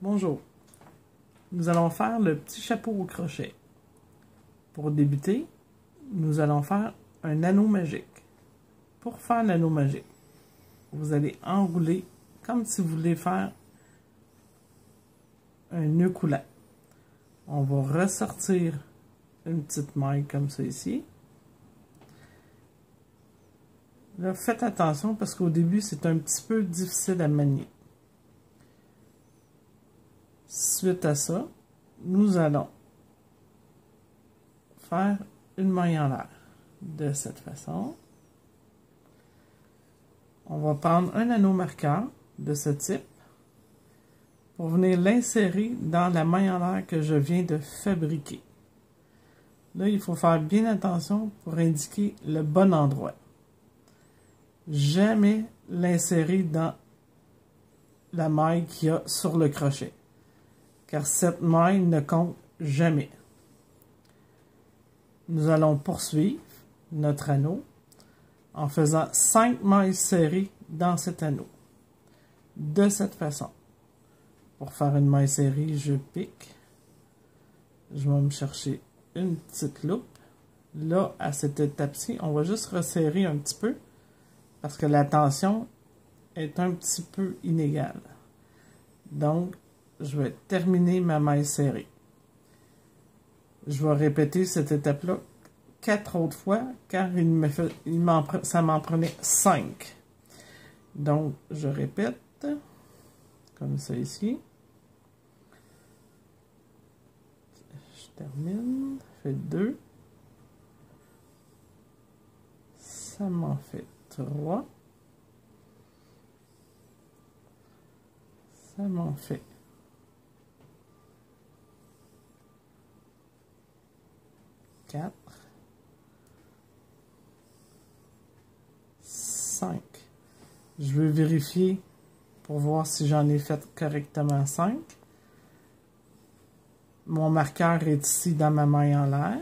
Bonjour, nous allons faire le petit chapeau au crochet. Pour débuter, nous allons faire un anneau magique. Pour faire l'anneau magique, vous allez enrouler comme si vous voulez faire un nœud coulant. On va ressortir une petite maille comme ça ici. Là, faites attention parce qu'au début, c'est un petit peu difficile à manier. Suite à ça, nous allons faire une maille en l'air de cette façon. On va prendre un anneau marqueur de ce type pour venir l'insérer dans la maille en l'air que je viens de fabriquer. Là, il faut faire bien attention pour indiquer le bon endroit. Jamais l'insérer dans la maille qu'il y a sur le crochet, car cette maille ne compte jamais. Nous allons poursuivre notre anneau en faisant 5 mailles serrées dans cet anneau. De cette façon. Pour faire une maille serrée, je pique. Je vais me chercher une petite loupe. Là, à cette étape-ci, on va juste resserrer un petit peu parce que la tension est un petit peu inégale. Donc, je vais terminer ma maille serrée. Je vais répéter cette étape-là 4 autres fois, car ça m'en prenait 5. Donc, je répète, comme ça ici. Je termine, ça fait 2. Ça m'en fait 3. Ça m'en fait 4, 5. Je veux vérifier pour voir si j'en ai fait correctement 5. Mon marqueur est ici dans ma maille en l'air.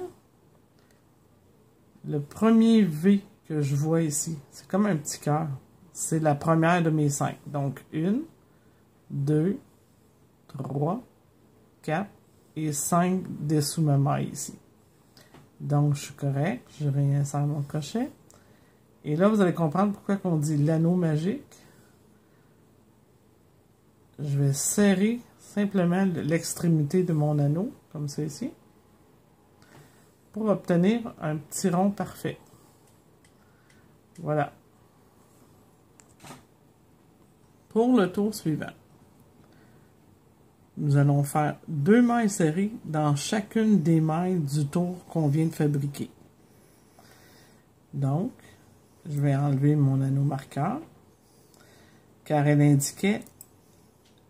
Le premier V que je vois ici, c'est comme un petit cœur. C'est la première de mes 5. Donc 1, 2, 3, 4 et 5 dessous ma maille ici. Donc, je suis correct. Je réinsère mon crochet. Et là, vous allez comprendre pourquoi on dit l'anneau magique. Je vais serrer simplement l'extrémité de mon anneau, comme ça ici, pour obtenir un petit rond parfait. Voilà. Pour le tour suivant, nous allons faire 2 mailles serrées dans chacune des mailles du tour qu'on vient de fabriquer. Donc, je vais enlever mon anneau marqueur, car elle indiquait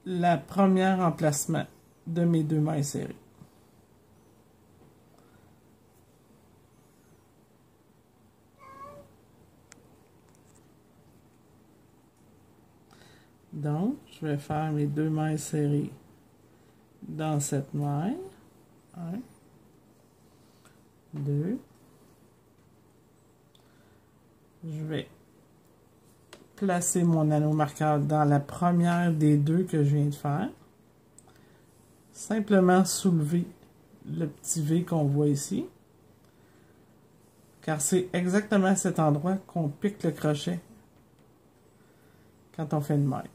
le premier emplacement de mes 2 mailles serrées. Donc, je vais faire mes 2 mailles serrées dans cette maille. 1, 2. Je vais placer mon anneau marqueur dans la première des 2 que je viens de faire. Simplement soulever le petit V qu'on voit ici. Car c'est exactement à cet endroit qu'on pique le crochet quand on fait une maille.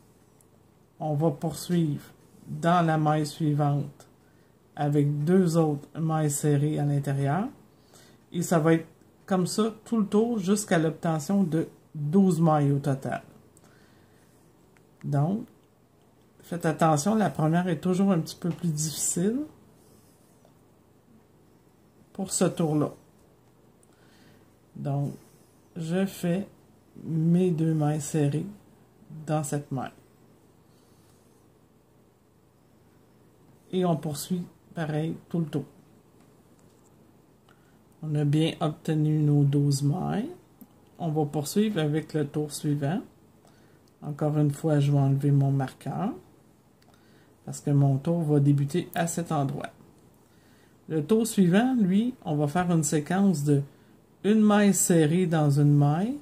On va poursuivre dans la maille suivante avec 2 autres mailles serrées à l'intérieur. Et ça va être comme ça tout le tour jusqu'à l'obtention de 12 mailles au total. Donc, faites attention, la première est toujours un petit peu plus difficile pour ce tour-là. Donc, je fais mes 2 mailles serrées dans cette maille. Et on poursuit pareil tout le tour. On a bien obtenu nos 12 mailles. On va poursuivre avec le tour suivant. Encore une fois, je vais enlever mon marqueur parce que mon tour va débuter à cet endroit. Le tour suivant, lui, on va faire une séquence de 1 maille serrée dans une maille,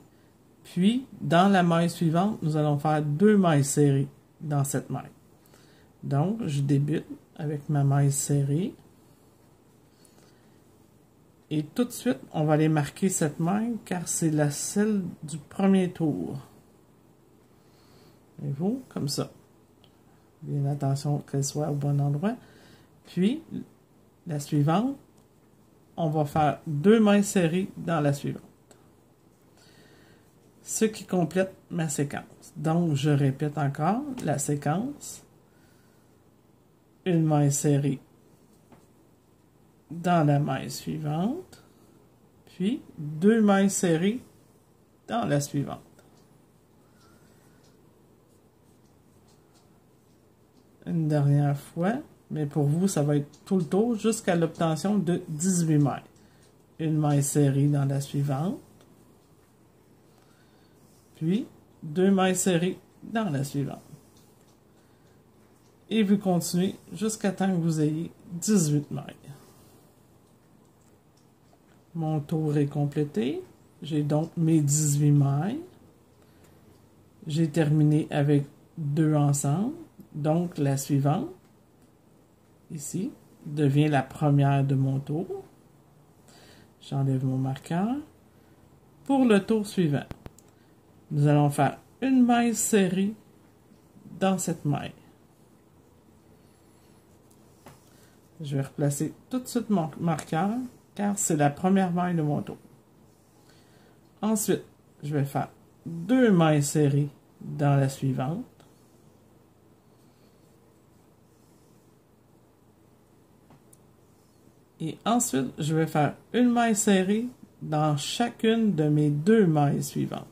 puis dans la maille suivante, nous allons faire 2 mailles serrées dans cette maille. Donc, je débute avec ma maille serrée. Et tout de suite, on va aller marquer cette maille car c'est celle du premier tour. Et vous, comme ça. Bien attention qu'elle soit au bon endroit. Puis, la suivante, on va faire 2 mailles serrées dans la suivante. Ce qui complète ma séquence. Donc, je répète encore la séquence. Une maille serrée dans la maille suivante, puis 2 mailles serrées dans la suivante. Une dernière fois, mais pour vous, ça va être tout le tour jusqu'à l'obtention de 18 mailles. Une maille serrée dans la suivante, puis 2 mailles serrées dans la suivante. Et vous continuez jusqu'à temps que vous ayez 18 mailles. Mon tour est complété. J'ai donc mes 18 mailles. J'ai terminé avec 2 ensemble. Donc, la suivante, ici, devient la première de mon tour. J'enlève mon marqueur. Pour le tour suivant, nous allons faire une maille serrée dans cette maille. Je vais replacer tout de suite mon marqueur car c'est la première maille de mon tour. Ensuite, je vais faire 2 mailles serrées dans la suivante. Et ensuite, je vais faire une maille serrée dans chacune de mes 2 mailles suivantes.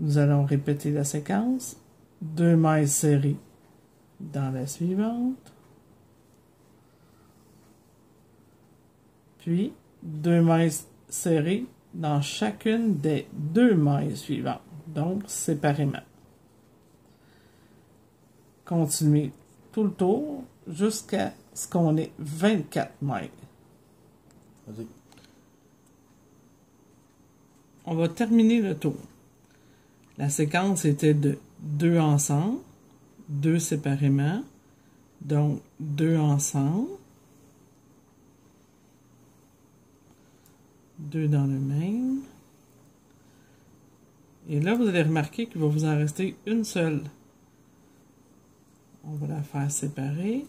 Nous allons répéter la séquence. 2 mailles serrées dans la suivante. Puis, 2 mailles serrées dans chacune des 2 mailles suivantes. Donc, séparément. Continuez tout le tour jusqu'à ce qu'on ait 24 mailles. Vas-y. On va terminer le tour. La séquence était de 2 ensemble, 2 séparément, donc 2 ensemble, 2 dans le même. Et là, vous allez remarquer qu'il va vous en rester une seule. On va la faire séparer.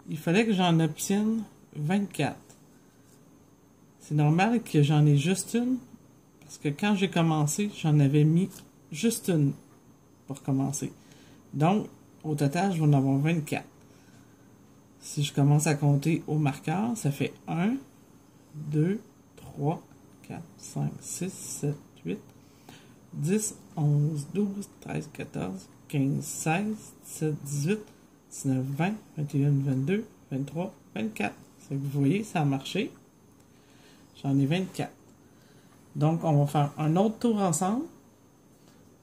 Il fallait que j'en obtienne 24. C'est normal que j'en ai juste une. Parce que quand j'ai commencé, j'en avais mis juste une pour commencer. Donc, au total, je vais en avoir 24. Si je commence à compter au marqueur, ça fait 1, 2, 3, 4, 5, 6, 7, 8, 10, 11, 12, 13, 14, 15, 16, 17, 18, 19, 20, 21, 22, 23, 24. C'est que vous voyez, ça a marché. J'en ai 24. Donc, on va faire un autre tour ensemble.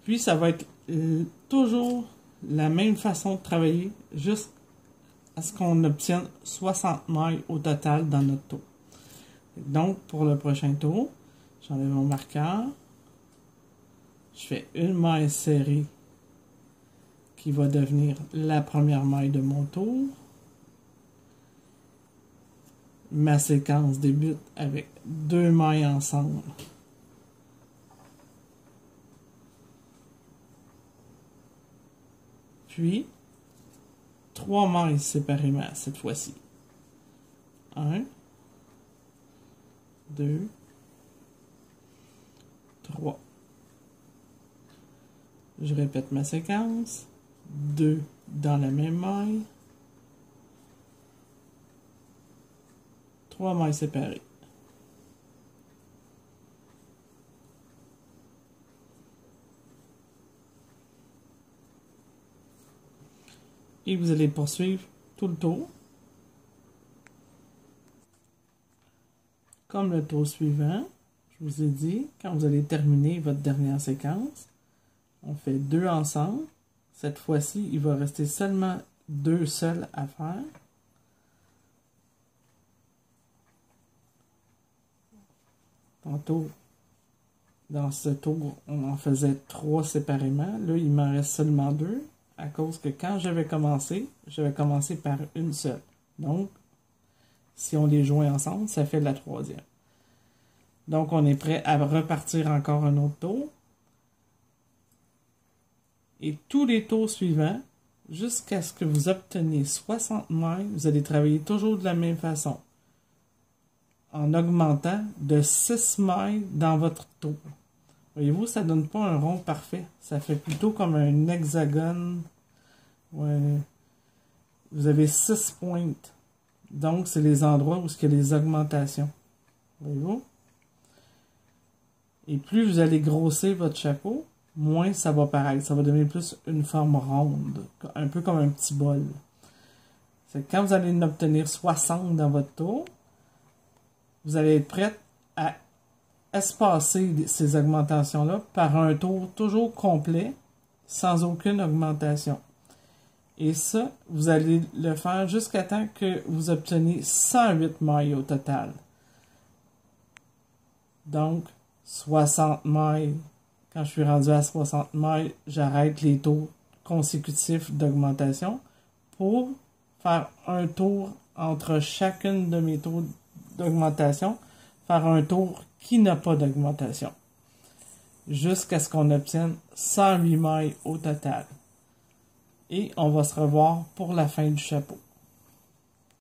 Puis, ça va être toujours la même façon de travailler, jusqu'à ce qu'on obtienne 60 mailles au total dans notre tour. Donc, pour le prochain tour, j'enlève mon marqueur. Je fais une maille serrée qui va devenir la première maille de mon tour. Ma séquence débute avec 2 mailles ensemble. Puis, 3 mailles séparément cette fois-ci. 1, 2, 3. Je répète ma séquence. 2 dans la même maille. 3 mailles séparées. Et vous allez poursuivre tout le tour. Comme le tour suivant, je vous ai dit, quand vous allez terminer votre dernière séquence, on fait 2 ensemble. Cette fois-ci, il va rester seulement 2 seuls à faire. Tantôt, dans ce tour, on en faisait 3 séparément. Là, il m'en reste seulement 2, à cause que quand j'avais commencé par une seule. Donc, si on les joint ensemble, ça fait la 3e. Donc, on est prêt à repartir encore un autre tour. Et tous les tours suivants, jusqu'à ce que vous obteniez 60 mailles, vous allez travailler toujours de la même façon, en augmentant de 6 mailles dans votre tour. Voyez-vous, ça ne donne pas un rond parfait. Ça fait plutôt comme un hexagone. Ouais. Vous avez 6 pointes. Donc, c'est les endroits où il y a les augmentations. Voyez-vous? Et plus vous allez grossir votre chapeau, moins ça va paraître. Ça va devenir plus une forme ronde, un peu comme un petit bol. C'est quand vous allez en obtenir 60 dans votre tour, vous allez être prêt à espacer ces augmentations-là par un tour toujours complet, sans aucune augmentation. Et ça, vous allez le faire jusqu'à temps que vous obteniez 108 mailles au total. Donc, 60 mailles. Quand je suis rendu à 60 mailles, j'arrête les tours consécutifs d'augmentation pour faire un tour entre chacune de mes tours d'augmentation, faire un tour qui n'a pas d'augmentation, jusqu'à ce qu'on obtienne 108 mailles au total. Et on va se revoir pour la fin du chapeau.